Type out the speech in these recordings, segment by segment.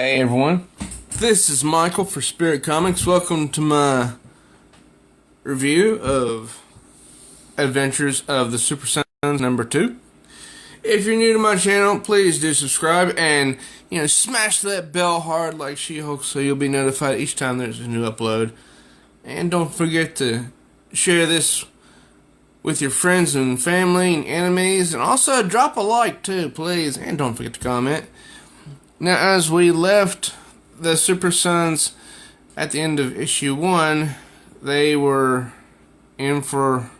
Hey everyone, this is Michael for Spirit Comics. Welcome to my review of Adventures of the Super Sons #2. If you're new to my channel, please do subscribe and, smash that bell hard like She-Hulk so you'll be notified each time there's a new upload. And don't forget to share this with your friends and family and enemies, and also drop a like too, please, and don't forget to comment. Now, as we left the Super Sons at the end of issue 1, they were in for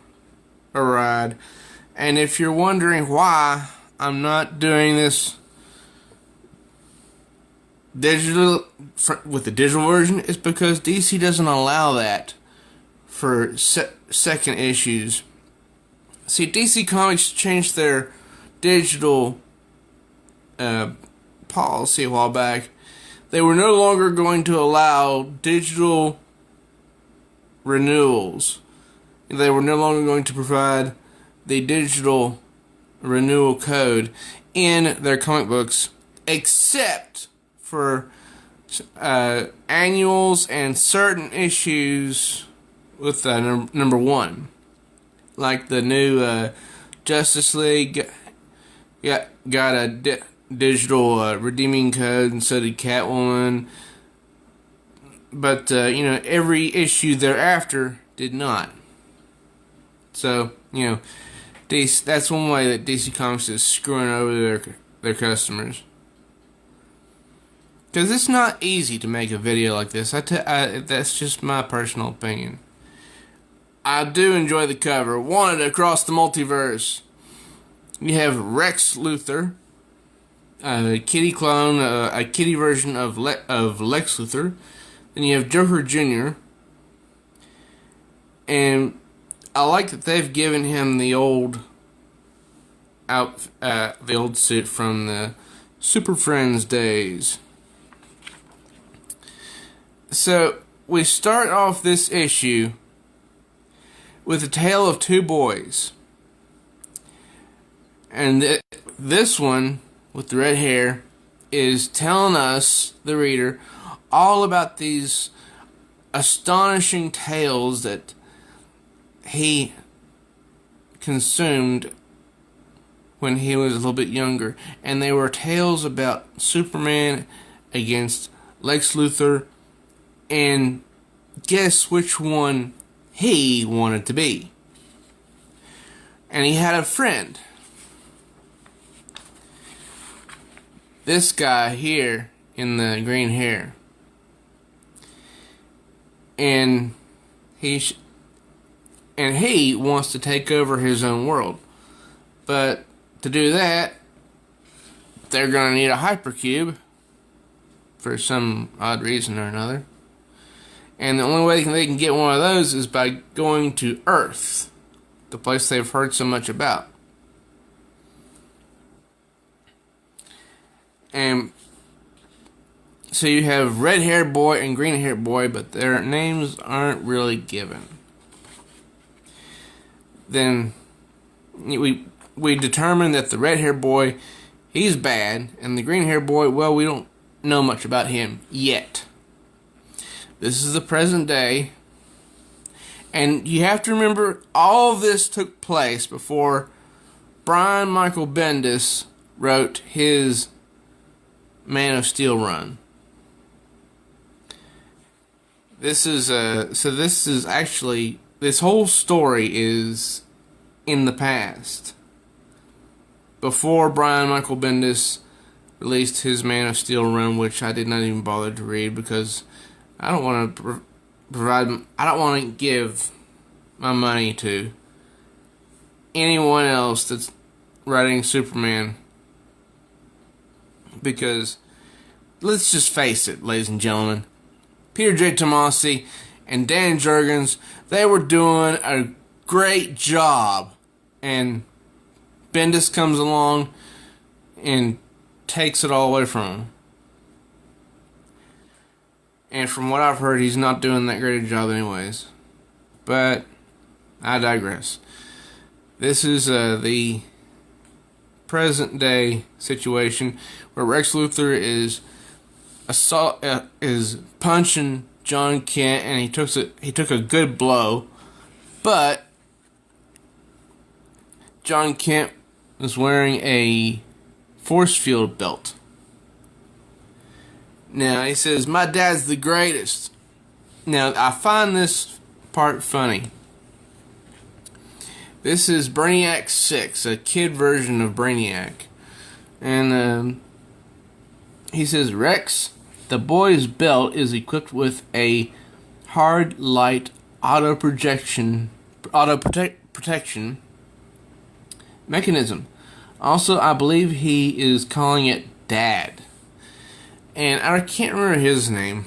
a ride. And if you're wondering why I'm not doing this digital with the digital version, it's because DC doesn't allow that for second issues. See, DC Comics changed their digital policy a while back. They were no longer going to allow digital renewals. They were no longer going to provide the digital renewal code in their comic books, except for annuals and certain issues with number 1. Like the new Justice League got a digital redeeming code, and so did Catwoman. But, every issue thereafter did not. So, that's one way that DC Comics is screwing over their customers. Because it's not easy to make a video like this. That's just my personal opinion. I do enjoy the cover. Wanted Across the Multiverse. You have Rex Luthor, a kitty clone, a kitty version of Lex Luthor. Then you have Joker Jr. And I like that they've given him the old suit from the Super Friends days. So we start off this issue with a tale of two boys. And this one, with the red hair, is telling us, the reader, all about these astonishing tales that he consumed when he was a little bit younger. And they were tales about Superman against Lex Luthor, and guess which one he wanted to be. And he had a friend. This guy here in the green hair. And he wants to take over his own world. But to do that, they're going to need a hypercube for some odd reason or another. And the only way they can get one of those is by going to Earth, the place they've heard so much about. And so you have red-haired boy and green-haired boy, but their names aren't really given. Then we determine that the red-haired boy, he's bad, and the green-haired boy, well, we don't know much about him yet. This is the present day, and you have to remember all of this took place before Brian Michael Bendis wrote his Man of Steel run. This whole story is in the past, before Brian Michael Bendis released his Man of Steel run, which I did not even bother to read because I don't want to I don't want to give my money to anyone else that's writing Superman. Because, let's just face it, ladies and gentlemen, Peter J. Tomasi and Dan Jurgens, they were doing a great job. And Bendis comes along and takes it all away from him. And from what I've heard, he's not doing that great a job anyways. But I digress. This is the present day situation where Rex Luthor is is punching Jon Kent, and he took a good blow, but Jon Kent was wearing a force field belt. Now he says, "My dad's the greatest." Now I find this part funny. This is Brainiac 6, a kid version of Brainiac. And he says, "Rex, the boy's belt is equipped with a hard light auto protection mechanism. Also, I believe he is calling it Dad." And I can't remember his name,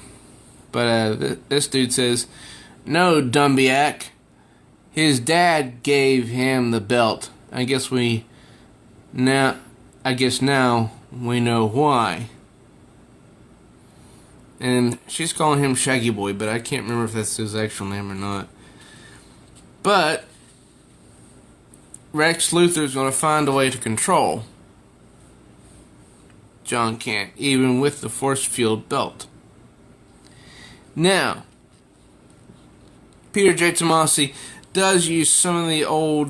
but this dude says, "No, Dumbiac. His dad gave him the belt. I guess now we know why." And she's calling him Shaggy Boy, but I can't remember if that's his actual name or not. But Rex Luthor's going to find a way to control Jon Kent, even with the force field belt. Now, Peter J. Tomasi does use some of the old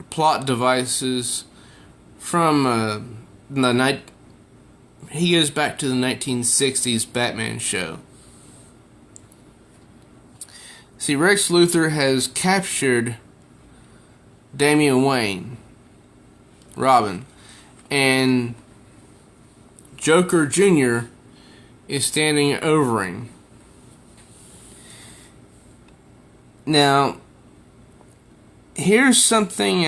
plot devices from the night. He goes back to the 1960s Batman show. See, Rex Luthor has captured Damian Wayne, Robin, and Joker Jr. is standing over him. Now, here's something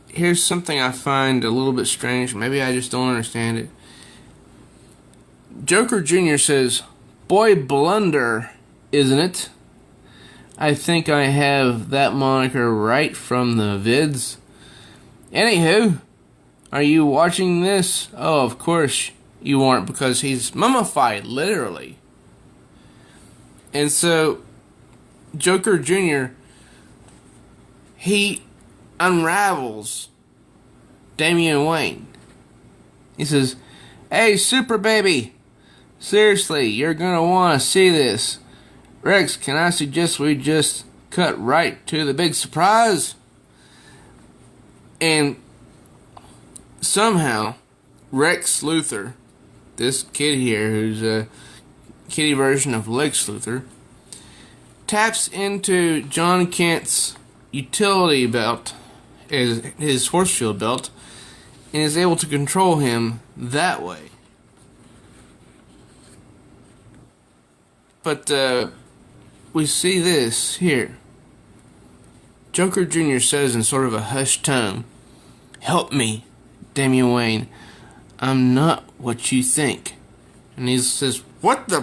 here's something I find a little bit strange. Maybe I just don't understand it. Joker Jr. says, "Boy Blunder, isn't it? I think I have that moniker right from the vids. Anywho, are you watching this? Oh, of course you aren't, because he's mummified, literally." And so, Joker Jr., he unravels Damian Wayne. He says, "Hey, Super Baby, seriously, you're gonna want to see this. Rex, can I suggest we just cut right to the big surprise?" And somehow, Rex Luthor, this kid here, who's a kiddie version of Lex Luthor, taps into Jon Kent's utility belt, his force field belt, and is able to control him that way. But we see this here. Joker Jr. says in sort of a hushed tone, "Help me, Damian Wayne. I'm not what you think." And he says, "What the?"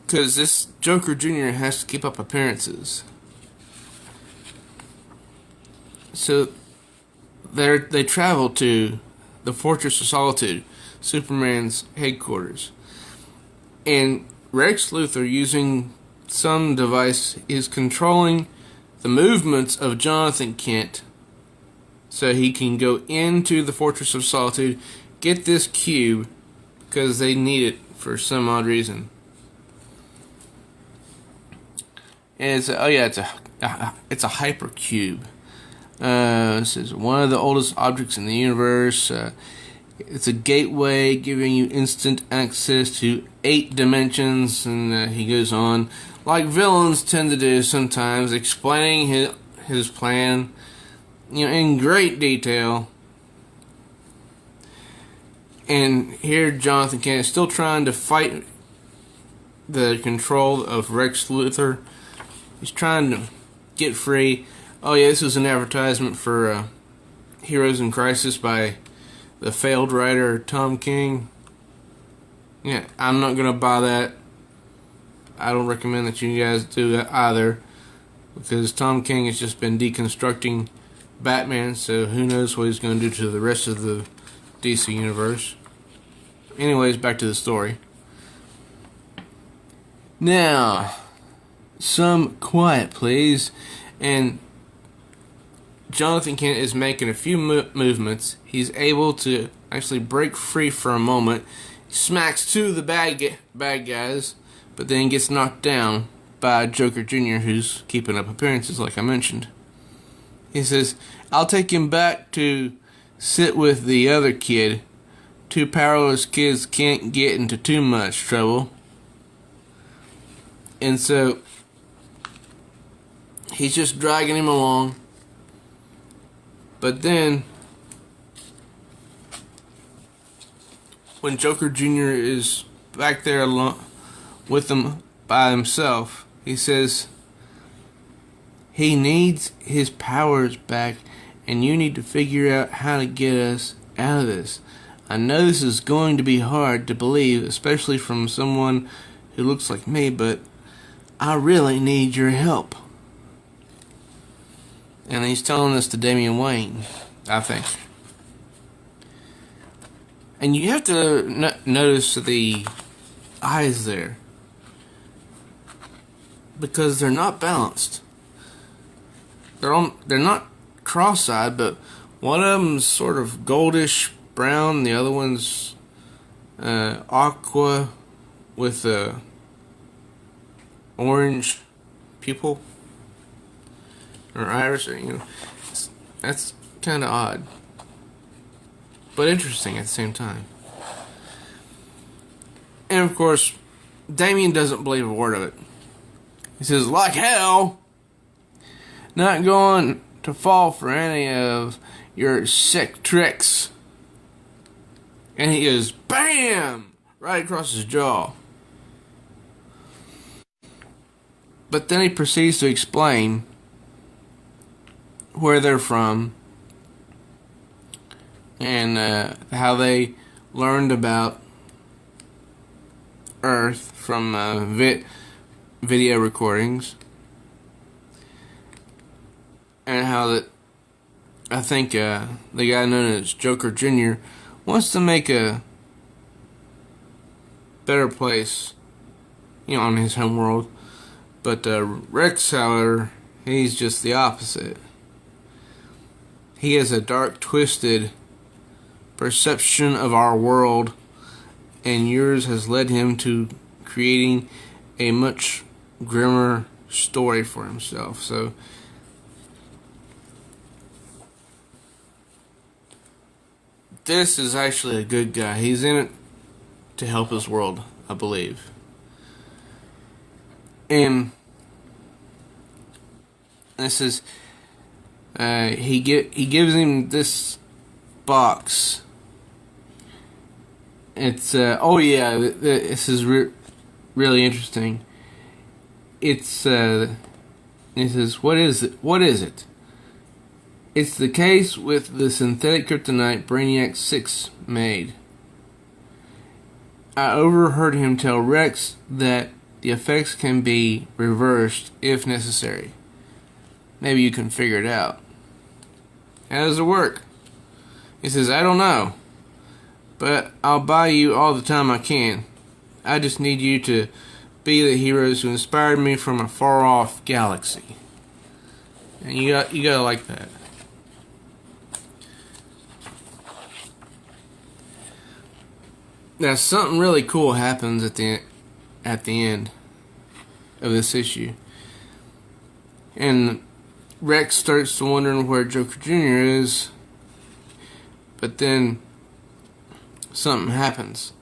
Because this Joker Jr. has to keep up appearances. So they travel to the Fortress of Solitude, Superman's headquarters. And Rex Luthor, using some device, is controlling the movements of Jonathan Kent so he can go into the Fortress of Solitude, get this cube, because they need it for some odd reason. And it's a hypercube. This is one of the oldest objects in the universe. It's a gateway giving you instant access to 8 dimensions, and he goes on, like villains tend to do sometimes, explaining his plan, in great detail. And here Jonathan Kent is still trying to fight the control of Rex Luthor. He's trying to get free. Oh yeah, this was an advertisement for Heroes in Crisis by the failed writer Tom King. Yeah, I'm not gonna buy that. I don't recommend that you guys do that either, because Tom King has just been deconstructing Batman, so who knows what he's gonna do to the rest of the DC universe. Anyways, back to the story. Now, some quiet, please. And Jonathan Kent is making a few movements. He's able to actually break free for a moment. He smacks two of the bad guys, but then gets knocked down by Joker Jr., who's keeping up appearances, like I mentioned. He says, "I'll take him back to sit with the other kid. Two powerless kids can't get into too much trouble." And so he's just dragging him along. But then, when Joker Jr. is back there alone with him by himself, he says he needs his powers back, and you need to figure out how to get us out of this. I know this is going to be hard to believe, especially from someone who looks like me, but I really need your help. And he's telling this to Damian Wayne, I think. And you have to notice the eyes there, because they're not balanced. They're not cross-eyed, but one of them's sort of goldish brown, the other one's aqua with a orange pupil or iris, or that's kind of odd, but interesting at the same time. And of course, Damian doesn't believe a word of it. He says, "Like hell, not going to fall for any of your sick tricks." And he goes, BAM! Right across his jaw. But then he proceeds to explain where they're from and how they learned about Earth from video recordings, and how that I think the guy known as Joker Jr. wants to make a better place, on his home world. But Rex, however, he's just the opposite. He has a dark, twisted perception of our world, and yours has led him to creating a much grimmer story for himself. So this is actually a good guy. He's in it to help his world, I believe. And this is he gives him this box. It's this is really interesting. It's he says, "What is it? What is it?" "It's the case with the synthetic kryptonite Brainiac 6 made. I overheard him tell Rex that the effects can be reversed if necessary. Maybe you can figure it out." "How does it work?" He says, "I don't know, but I'll buy you all the time I can. I just need you to be the heroes who inspired me from a far-off galaxy." And you gotta like that. Now, something really cool happens at the end of this issue, and Rex starts to wondering where Joker Jr. is, but then something happens.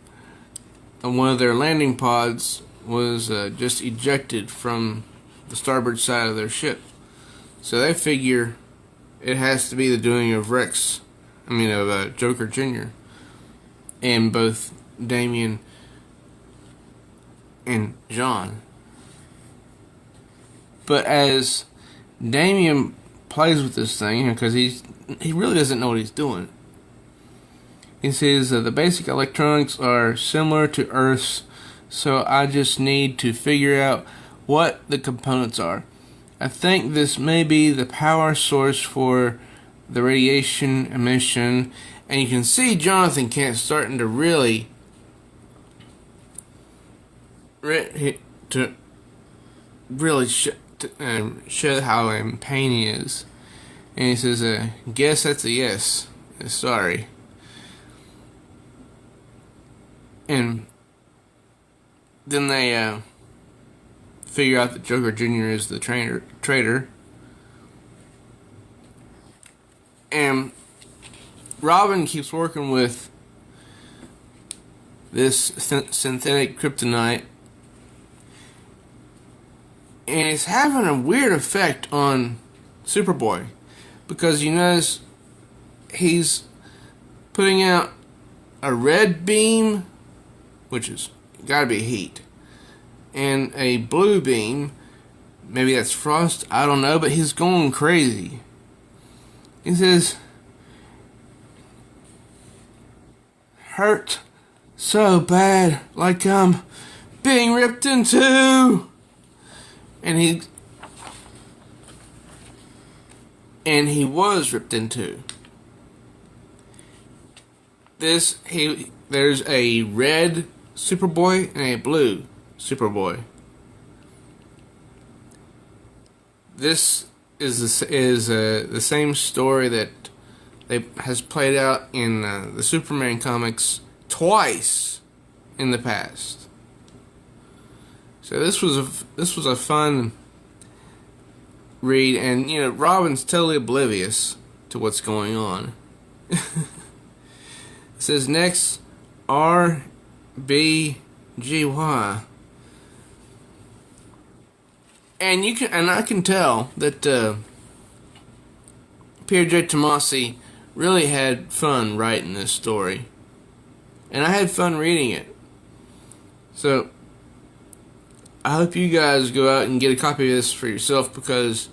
And one of their landing pods was just ejected from the starboard side of their ship, so they figure it has to be the doing of Joker Jr. and both Damian and Jon. But as Damian plays with this thing, because he really doesn't know what he's doing, he says the basic electronics are similar to Earth's, so I just need to figure out what the components are. I think this may be the power source for the radiation emission. And you can see Jonathan Kent starting to really really show how in pain he is. And he says, guess that's a yes. Sorry. And then they figure out that Joker Jr. is the traitor. And Robin keeps working with this synthetic kryptonite, and it's having a weird effect on Superboy, because you notice he's putting out a red beam, which is gotta be heat, and a blue beam, maybe that's frost, I don't know, but he's going crazy. He says, hurt so bad, like I'm being ripped in two. And he was ripped in two. There's a red Superboy and a blue Superboy. This is the same story that has played out in the Superman comics twice in the past. So this was a fun read, and you know, Robin's totally oblivious to what's going on. It says next RBGY. And I can tell that Pierre J. Tomasi really had fun writing this story, and I had fun reading it. So I hope you guys go out and get a copy of this for yourself, because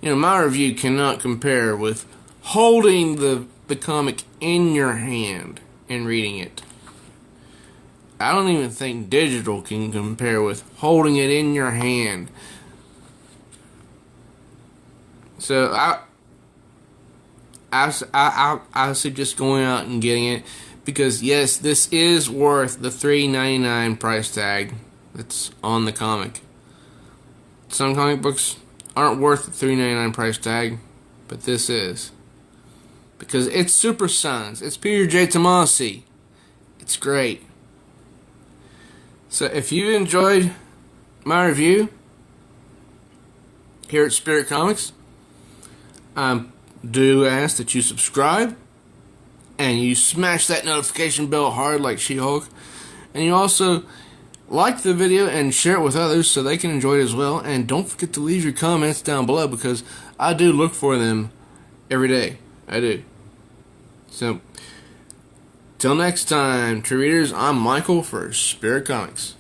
you know, my review cannot compare with holding the comic in your hand and reading it. I don't even think digital can compare with holding it in your hand. So I suggest going out and getting it, because yes, this is worth the $3.99 price tag that's on the comic. Some comic books aren't worth the $3.99 price tag, but this is, because it's Super Sons. It's Peter J. Tomasi. It's great. So if you enjoyed my review here at Spirit Comics, I do ask that you subscribe and you smash that notification bell hard like She-Hulk, and you also like the video and share it with others so they can enjoy it as well. And don't forget to leave your comments down below, because I do look for them every day. I do. So till next time, true readers, I'm Michael for Spirit Comics.